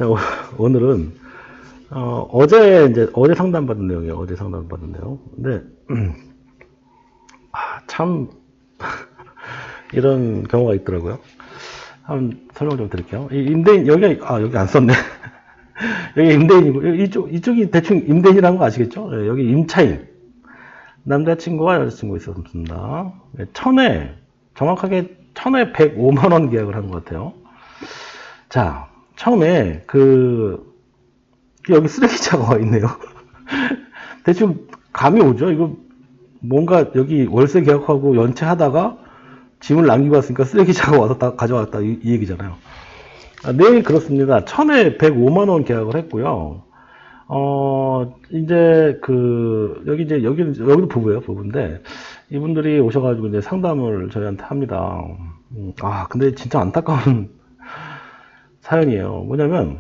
자, 오늘은, 어제 상담받은 내용이에요. 어제 상담받은 내용. 근데, 참, 이런 경우가 있더라고요. 한번 설명 좀 드릴게요. 이 임대인, 여기 안 썼네. 여기 임대인이고, 이쪽이 대충 임대인이라는 거 아시겠죠? 네, 여기 임차인. 남자친구와 여자친구 있었습니다. 정확하게 천에 105만원 계약을 한 것 같아요. 자, 처음에 여기 쓰레기차가 와 있네요. 대충 감이 오죠? 이거 뭔가 여기 월세 계약하고 연체하다가 짐을 남기고 왔으니까 쓰레기차가 와서 다 가져왔다 이 얘기잖아요. 내용이 그렇습니다. 천에 105만원 계약을 했고요. 여기도 부부예요, 부부인데, 이분들이 오셔가지고 이제 상담을 저희한테 합니다. 근데 진짜 안타까운 사연이에요. 뭐냐면,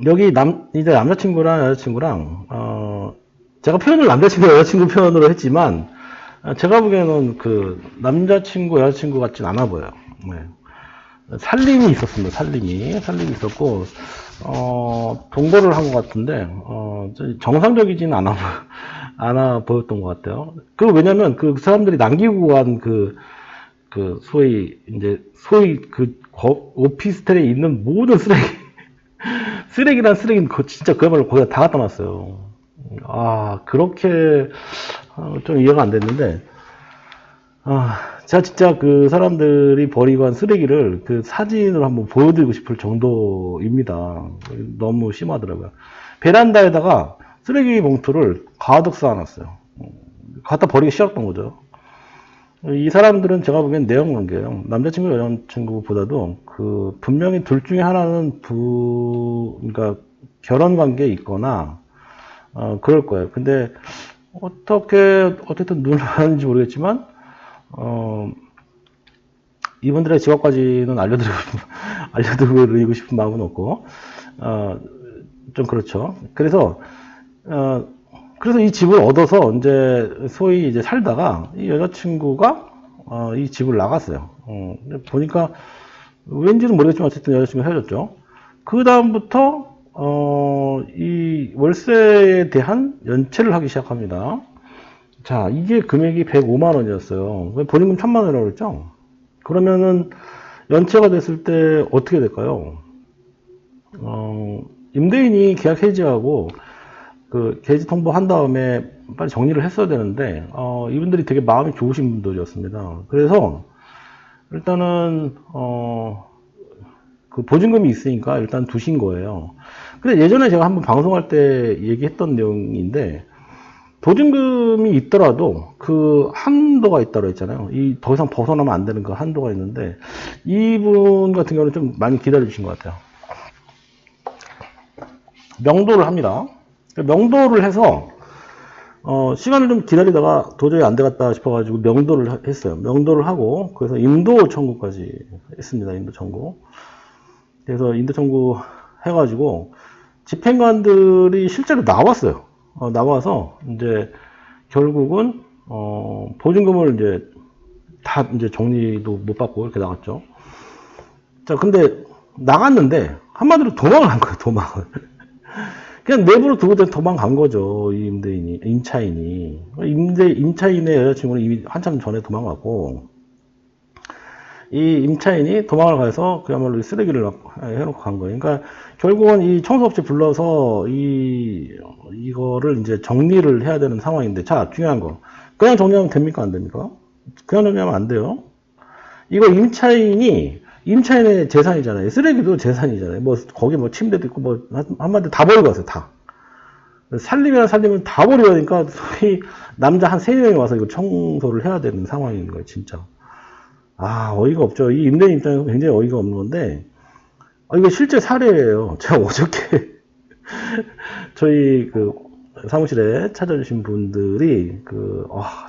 여기 이제 남자친구랑 여자친구랑, 제가 표현을 남자친구, 여자친구 표현으로 했지만, 제가 보기에는 남자친구, 여자친구 같진 않아 보여요. 네. 살림이 있었습니다. 살림이 있었고, 동거를 한 것 같은데, 정상적이지는 않아 보였던 것 같아요. 왜냐면 그 사람들이 남기고 간 소위 오피스텔에 있는 모든 쓰레기란 쓰레기는 진짜 그야말로 거기다 다 갖다 놨어요. 그렇게, 좀 이해가 안 됐는데, 제가 진짜 그 사람들이 버리고 한 쓰레기를 사진으로 한번 보여드리고 싶을 정도입니다. 너무 심하더라고요. 베란다에다가 쓰레기 봉투를 가득 쌓아놨어요. 갖다 버리기 싫었던 거죠. 이 사람들은 제가 보기엔 내연 관계예요. 남자친구, 여자친구보다도 분명히 둘 중에 하나는 그러니까 결혼 관계에 있거나, 그럴 거예요. 근데 어쨌든 눈을 하는지 모르겠지만, 이분들의 직업까지는 알려드리고 싶은 마음은 없고, 좀 그렇죠. 그래서 이 집을 얻어서 소위 이제 살다가 이 여자친구가, 이 집을 나갔어요. 보니까 왠지는 모르겠지만 어쨌든 여자친구가 헤어졌죠. 그 다음부터, 이 월세에 대한 연체를 하기 시작합니다. 자, 이게 금액이 105만원이었어요. 본인은 1000만원이라고 그랬죠? 그러면은, 연체가 됐을 때 어떻게 될까요? 임대인이 계약 해지하고, 개지 통보한 다음에 빨리 정리를 했어야 되는데, 이분들이 되게 마음이 좋으신 분들이었습니다. 그래서, 일단은, 보증금이 있으니까 일단 두신 거예요. 근데 예전에 제가 한번 방송할 때 얘기했던 내용인데, 보증금이 있더라도 한도가 있다고 했잖아요. 더 이상 벗어나면 안 되는 한도가 있는데, 이분 같은 경우는 좀 많이 기다려 주신 것 같아요. 명도를 합니다. 명도를 해서, 시간을 좀 기다리다가 도저히 안 되겠다 싶어가지고 명도를 했어요. 명도를 하고, 그래서 임도 청구까지 했습니다. 임도 청구. 그래서 임도 청구 해가지고, 집행관들이 실제로 나왔어요. 나와서, 결국은, 보증금을 정리도 못 받고 이렇게 나갔죠. 자, 근데, 나갔는데, 한마디로 도망을 한 거예요, 도망을. 그냥 내부로 두고 도망간 거죠, 이 임차인이. 임차인의 여자친구는 이미 한참 전에 도망갔고, 이 임차인이 도망을 가서 그야말로 쓰레기를 해놓고 간 거예요. 그러니까 결국은 이 청소업체 불러서 이거를 정리를 해야 되는 상황인데, 자, 중요한 거. 그냥 정리하면 됩니까? 안 됩니까? 그냥 정리하면 안 돼요. 이거 임차인의 재산이잖아요. 쓰레기도 재산이잖아요. 거기 침대도 있고, 한마디로 다 버리고 왔어요, 다. 살림을 다 버리고 하니까, 소위 남자 한 3명이 와서 이거 청소를 해야 되는 상황인 거예요, 진짜. 어이가 없죠. 이 임대인 입장에서 굉장히 어이가 없는 건데, 이거 실제 사례예요. 제가 어저께, 저희 사무실에 찾아주신 분들이,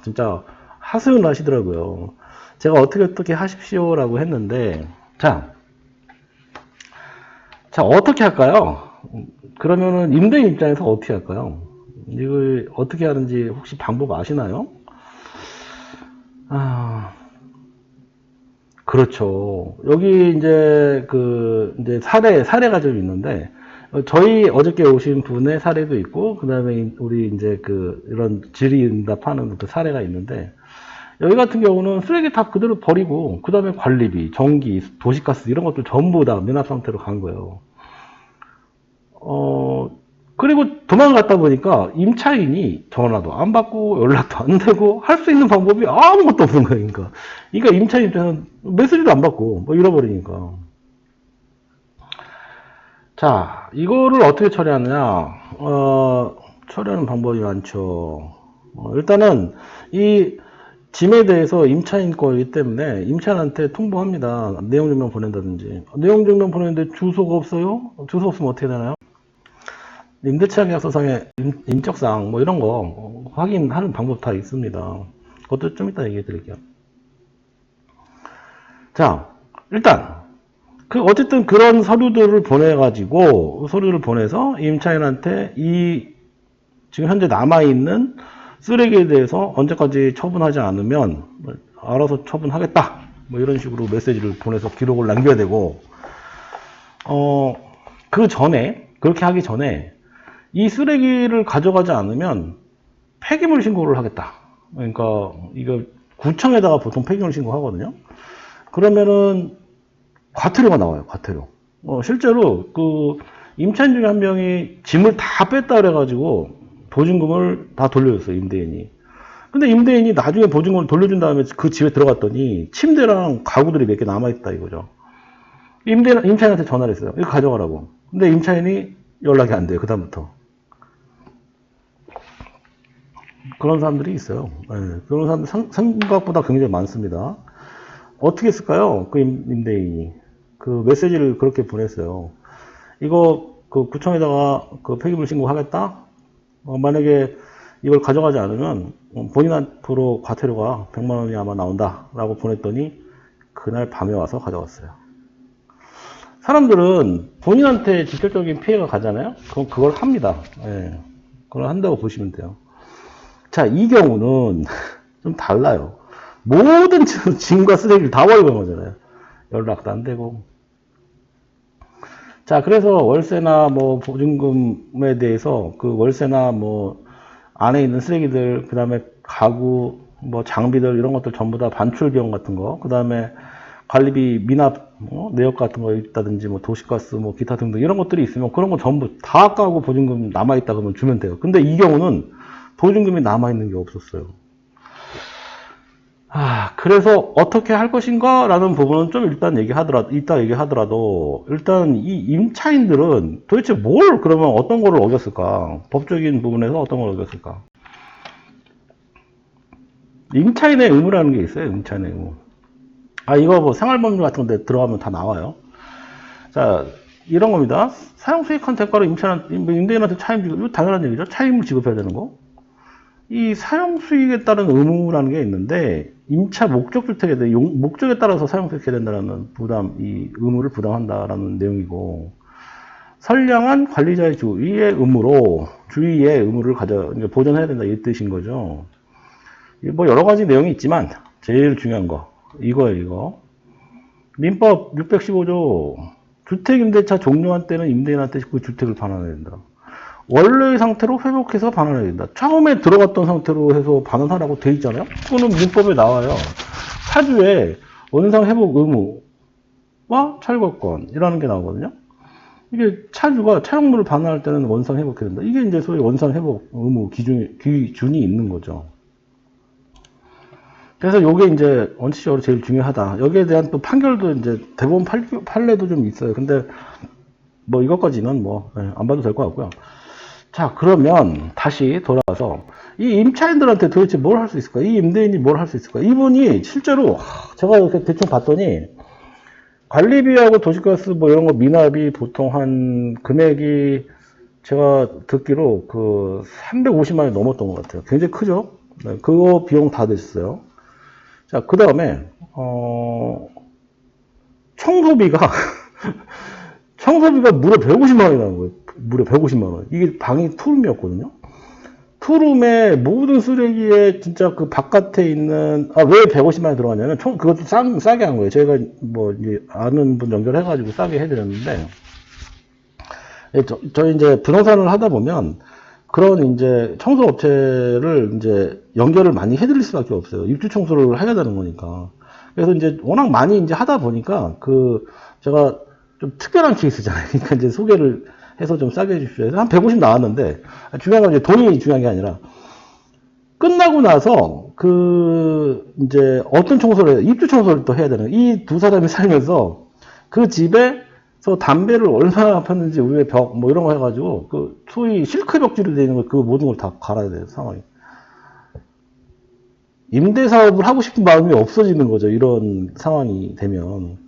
진짜 하소연을 하시더라고요. 제가 어떻게 하십시오라고 했는데, 자, 어떻게 할까요? 그러면은 임대인 입장에서 어떻게 할까요? 이걸 어떻게 하는지 혹시 방법 아시나요? 그렇죠. 여기 이제 사례가 좀 있는데, 저희 어저께 오신 분의 사례도 있고, 그 다음에 우리 이제 이런 질의응답하는 그 사례가 있는데, 여기 같은 경우는 쓰레기 다 그대로 버리고, 그 다음에 관리비, 전기, 도시가스 이런 것도 전부 다 미납 상태로 간 거예요. 그리고 도망갔다 보니까 임차인이 전화도 안 받고 연락도 안 되고 할 수 있는 방법이 아무것도 없는 거예요. 그러니까 임차인 입장에서는 메시지도 안 받고 뭐 잃어버리니까. 자, 이거를 어떻게 처리하느냐? 처리하는 방법이 많죠. 일단은 이 짐에 대해서 임차인 거이기 때문에 임차인한테 통보합니다. 내용 증명 보낸다든지. 내용 증명 보내는데 주소가 없어요? 주소 없으면 어떻게 되나요? 임대차 계약서상의 인적사항 뭐 이런 거 확인하는 방법 다 있습니다. 그것도 좀 이따 얘기해 드릴게요. 자, 일단 어쨌든 그런 서류들을 서류를 보내서 임차인한테 지금 현재 남아있는 쓰레기에 대해서 언제까지 처분하지 않으면 알아서 처분하겠다 뭐 이런 식으로 메시지를 보내서 기록을 남겨야 되고, 그렇게 하기 전에 이 쓰레기를 가져가지 않으면 폐기물 신고를 하겠다. 그러니까 이거 구청에다가 보통 폐기물 신고하거든요. 그러면은 과태료가 나와요. 과태료. 실제로 임차인 중에 한 명이 짐을 다 뺐다 그래가지고 보증금을 다 돌려줬어요. 임대인이. 근데 임대인이 나중에 보증금을 돌려준 다음에 그 집에 들어갔더니 침대랑 가구들이 몇 개 남아있다 이거죠. 임차인한테 전화를 했어요. 이거 가져가라고. 근데 임차인이 연락이 안 돼요. 그다음부터. 그런 사람들이 있어요. 네, 그런 사람들 생각보다 굉장히 많습니다. 어떻게 했을까요? 그 임대인이 메시지를 그렇게 보냈어요. 이거 구청에다가 폐기물 신고하겠다. 만약에 이걸 가져가지 않으면 본인 앞으로 과태료가 100만 원이 아마 나온다라고 보냈더니 그날 밤에 와서 가져갔어요. 사람들은 본인한테 직접적인 피해가 가잖아요. 그럼 그걸 합니다. 네, 그걸 한다고 보시면 돼요. 자, 이 경우는 좀 달라요. 모든 짐과 쓰레기를 다 버리고 간 거잖아요. 연락도 안 되고. 자, 그래서 월세나 뭐 보증금에 대해서 월세나 뭐 안에 있는 쓰레기들, 그 다음에 가구, 뭐 장비들 이런 것들 전부 다 반출 비용 같은 거, 그 다음에 관리비 미납, 내역 같은 거 있다든지 뭐 도시가스, 뭐 기타 등등 이런 것들이 있으면 그런 거 전부 다 까고 보증금 남아있다 그러면 주면 돼요. 근데 이 경우는 보증금이 남아있는 게 없었어요. 그래서 어떻게 할 것인가 라는 부분은 좀 이따 얘기하더라도 일단 이 임차인들은 도대체 그러면 어떤 거를 어겼을까? 법적인 부분에서 어떤 걸 어겼을까? 임차인의 의무라는 게 있어요. 임차인의 의무. 이거 뭐 생활법률 같은 데 들어가면 다 나와요. 자, 이런 겁니다. 사용수익한 대가로 임대인한테 차임지급, 이거 당연한 얘기죠. 차임을 지급해야 되는 거. 이 사용수익에 따른 의무라는 게 있는데, 임차 목적주택에 대해 목적에 따라서 사용수익해야 된다는 이 의무를 부담한다라는 내용이고, 선량한 관리자의 주의의 의무를 보존해야 된다 이 뜻인 거죠. 뭐 여러 가지 내용이 있지만, 제일 중요한 거, 이거예요, 이거. 민법 615조, 주택임대차 종료한 때는 임대인한테 그 주택을 반환해야 된다. 원래의 상태로 회복해서 반환해야 된다. 처음에 들어갔던 상태로 해서 반환하라고 돼 있잖아요. 그거는 민법에 나와요. 차주의 원상 회복 의무와 철거권이라는 게 나오거든요. 이게 차주가 차용물을 반환할 때는 원상 회복해야 된다. 이게 이제 소위 원상 회복 의무 기준이 있는 거죠. 그래서 요게 이제 원칙적으로 제일 중요하다. 여기에 대한 또 판결도 이제 대법원 판례도 좀 있어요. 근데 뭐 이것까지는 안 봐도 될 것 같고요. 자, 그러면 다시 돌아와서 이 임차인들한테 도대체 뭘 할 수 있을까? 이 임대인이 뭘 할 수 있을까? 이분이 실제로 제가 이렇게 대충 봤더니 관리비하고 도시가스 뭐 이런 거 미납이 보통 한 금액이 제가 듣기로 350만 원이 넘었던 것 같아요. 굉장히 크죠? 네, 그거 비용 다 됐어요. 자, 그 다음에 청소비가 무려 150만 원이 나온 거예요. 무려 150만 원. 이게 방이 투룸이었거든요. 투룸의 모든 쓰레기에 진짜 그 바깥에 있는, 왜 150만 원 들어가냐면, 그것도 싸게 한 거예요. 저희가 뭐, 이제 아는 분 연결해가지고 싸게 해드렸는데, 저희 이제 부동산을 하다 보면, 그런 이제 청소 업체를 이제 연결을 많이 해드릴 수밖에 없어요. 입주 청소를 해야 되는 거니까. 그래서 이제 워낙 많이 이제 하다 보니까, 제가 좀 특별한 케이스잖아요. 그러니까 이제 소개를 해서 좀 싸게 해주십시오. 해서 한 150 나왔는데, 중요한 건 이제 돈이 중요한 게 아니라, 끝나고 나서, 이제 어떤 청소를 해요? 입주 청소를 또 해야 되는, 이 두 사람이 살면서 그 집에서 담배를 얼마나 폈는지, 위에 벽, 뭐 이런 거 해가지고, 소위 실크 벽지로 되어 있는 거, 그 모든 걸 다 갈아야 돼요, 상황이. 임대 사업을 하고 싶은 마음이 없어지는 거죠, 이런 상황이 되면.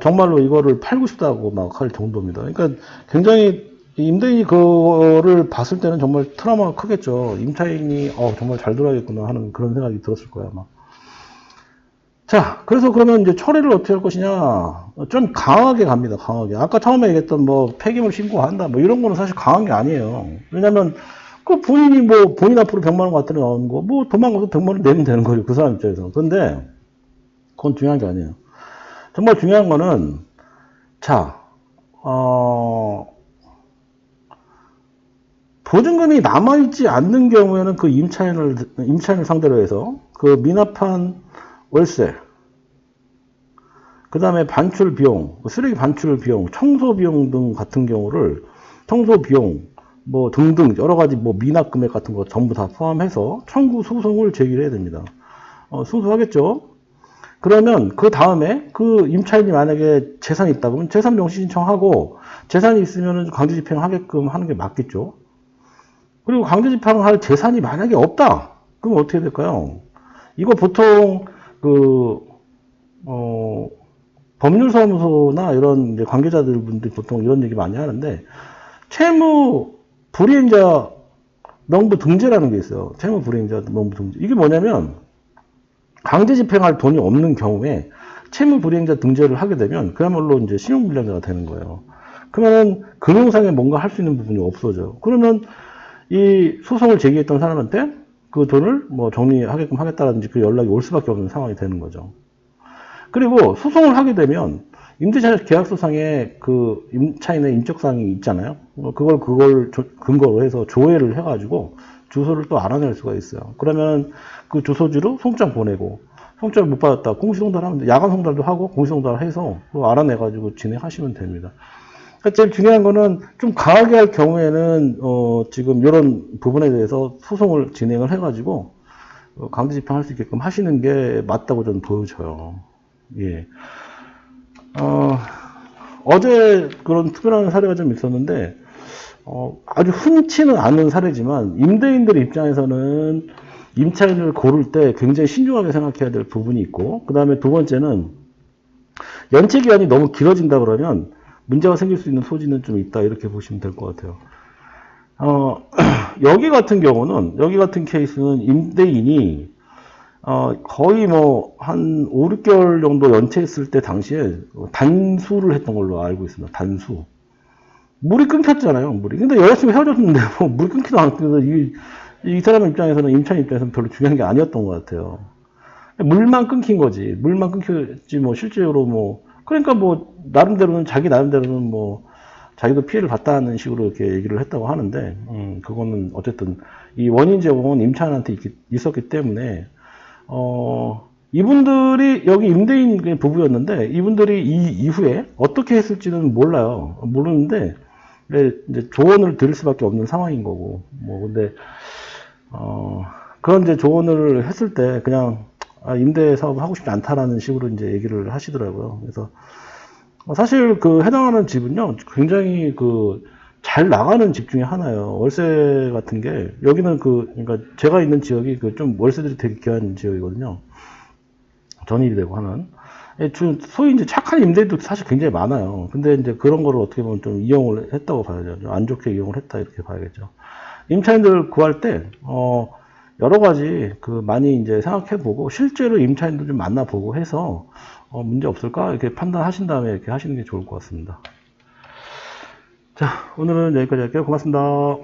정말로 이거를 팔고 싶다고 막 할 정도입니다. 그러니까 굉장히 임대인이 그거를 봤을 때는 정말 트라우마가 크겠죠. 임차인이 정말 잘 돌아야겠구나 하는 그런 생각이 들었을 거야 아마. 자, 그래서 그러면 이제 처리를 어떻게 할 것이냐? 좀 강하게 갑니다. 강하게. 아까 처음에 얘기했던 뭐 폐기물 신고한다 뭐 이런 거는 사실 강한 게 아니에요. 왜냐면 본인 앞으로 100만 원 갖다 나오는 거 뭐 도망가서 100만 원 내면 되는 거죠. 그 사람 입장에서. 그런데 그건 중요한 게 아니에요. 정말 중요한 거는, 보증금이 남아있지 않는 경우에는 그 임차인을 상대로 해서 그 미납한 월세, 그 다음에 반출 비용, 쓰레기 반출 비용, 청소 비용 등 같은 경우를 청소 비용, 뭐 등등 여러 가지 뭐 미납 금액 같은 거 전부 다 포함해서 청구 소송을 제기를 해야 됩니다. 승소하겠죠? 그러면 그 다음에 그 임차인이 만약에 재산이 있다 그러면 재산 명시 신청하고 재산이 있으면 강제 집행하게끔 하는 게 맞겠죠. 그리고 강제 집행할 재산이 만약에 없다. 그럼 어떻게 될까요? 이거 보통 법률사무소나 이런 이제 관계자들 분들이 보통 이런 얘기 많이 하는데 채무 불이행자 명부 등재라는 게 있어요. 채무 불이행자 명부 등재. 이게 뭐냐면 강제 집행할 돈이 없는 경우에 채무 불이행자 등재를 하게 되면 그야말로 이제 신용불량자가 되는 거예요. 그러면 금융상에 뭔가 할 수 있는 부분이 없어져요. 그러면 이 소송을 제기했던 사람한테 그 돈을 뭐 정리하게끔 하겠다라든지 그 연락이 올 수밖에 없는 상황이 되는 거죠. 그리고 소송을 하게 되면 임대차 계약서상에 그 임차인의 인적사항이 있잖아요. 그걸 근거로 해서 조회를 해가지고 주소를 또 알아낼 수가 있어요. 그러면 그 주소지로 송장 보내고 송장을 못 받았다. 공시송달하면 야간 송달도 하고 공시송달을 해서 알아내가지고 진행하시면 됩니다. 그러니까 제일 중요한 거는 좀 강하게 할 경우에는 지금 이런 부분에 대해서 소송을 진행을 해가지고 강제 집행할 수 있게끔 하시는 게 맞다고 저는 보여져요. 예. 어제 그런 특별한 사례가 좀 있었는데 아주 흔치는 않은 사례지만 임대인들 입장에서는 임차인을 고를 때 굉장히 신중하게 생각해야 될 부분이 있고, 그 다음에 두 번째는 연체 기간이 너무 길어진다 그러면 문제가 생길 수 있는 소지는 좀 있다 이렇게 보시면 될 것 같아요. 여기 같은 케이스는 임대인이 거의 뭐 한 5, 6개월 정도 연체했을 때 당시에 단수를 했던 걸로 알고 있습니다. 단수. 물이 끊겼잖아요, 물이. 근데 여자친구 헤어졌는데 뭐 물이 끊기도 않고 이 사람 입장에서는 임차인 입장에서는 별로 중요한 게 아니었던 것 같아요. 물만 끊긴 거지. 물만 끊겼지 뭐 실제로 뭐 그러니까 뭐 자기 나름대로는 뭐 자기도 피해를 봤다는 식으로 이렇게 얘기를 했다고 하는데 그거는 어쨌든 이 원인 제공은 임차인한테 있었기 때문에 이분들이 여기 임대인 부부였는데 이분들이 이 이후에 어떻게 했을지는 몰라요. 모르는데 이제 조언을 드릴 수밖에 없는 상황인 거고 뭐 근데 그런 이제 조언을 했을 때 그냥 임대 사업을 하고 싶지 않다라는 식으로 이제 얘기를 하시더라고요. 그래서 사실 그 해당하는 집은요 굉장히 잘 나가는 집 중에 하나예요. 월세 같은 게 여기는 그러니까 제가 있는 지역이 좀 월세들이 되게 귀한 지역이거든요. 전입이 되고 하는. 소위 이제 착한 임대인도 사실 굉장히 많아요. 근데 이제 그런 거를 어떻게 보면 좀 이용을 했다고 봐야죠. 좀 안 좋게 이용을 했다 이렇게 봐야겠죠. 임차인들 구할 때 여러 가지 많이 이제 생각해보고 실제로 임차인도 좀 만나보고 해서 문제 없을까 이렇게 판단하신 다음에 이렇게 하시는 게 좋을 것 같습니다. 자, 오늘은 여기까지 할게요. 고맙습니다.